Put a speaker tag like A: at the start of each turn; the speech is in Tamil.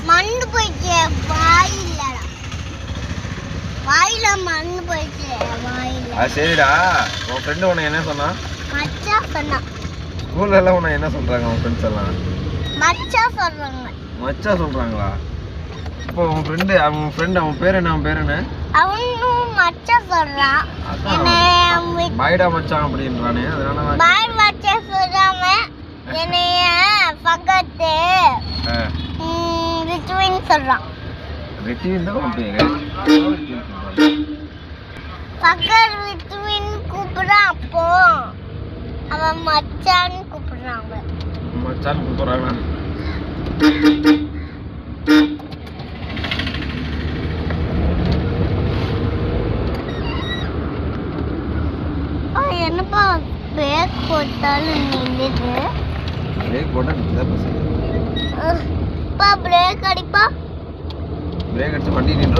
A: மண்ணு போயிடுச்சு வாயிலடா. வாயில மண்ணு போயிடுச்சு வாயில.
B: சரிடா. உன் ஃப்ரெண்டு உன்னை என்ன சொன்னா?
A: மச்சான் சொன்னா.
B: ஸ்கூல்ல எல்லாம் உன்னை என்ன சொல்றாங்க உன் ஃப்ரெண்ட்ஸ் எல்லாம்?
A: மச்சான் சொல்றாங்க.
B: மச்சான் சொல்றாங்களா? இப்போ உன் ஃப்ரெண்ட் அவன் பேர் என்ன?
A: அவனும் மச்சான் சொல்றான். என்ன
B: பாய்டா மச்சான் அப்படின்றானே, அதனால
A: பாய் மச்சான் சொல்றாம என்னைய பக்கத்து ரிட்வின் சொல்றான்.
B: ரிட்வின் தான் உன் பேரு?
A: பக்கத்து ரிட்வின் கூப்பிடுறான். அப்போ அவன் மச்சான் கூப்பிடுறாங்க.
B: மச்சான் கூப்பிடுறாங்களா?
A: என்னப்பா பிரேக் போட்டாலும் நின்றுது.
B: பிரேக் போட்டா நிற்குதா பஸ்?
A: பிரேக் அடிப்பா.
B: பிரேக் அடிச்சு வண்டி நின்று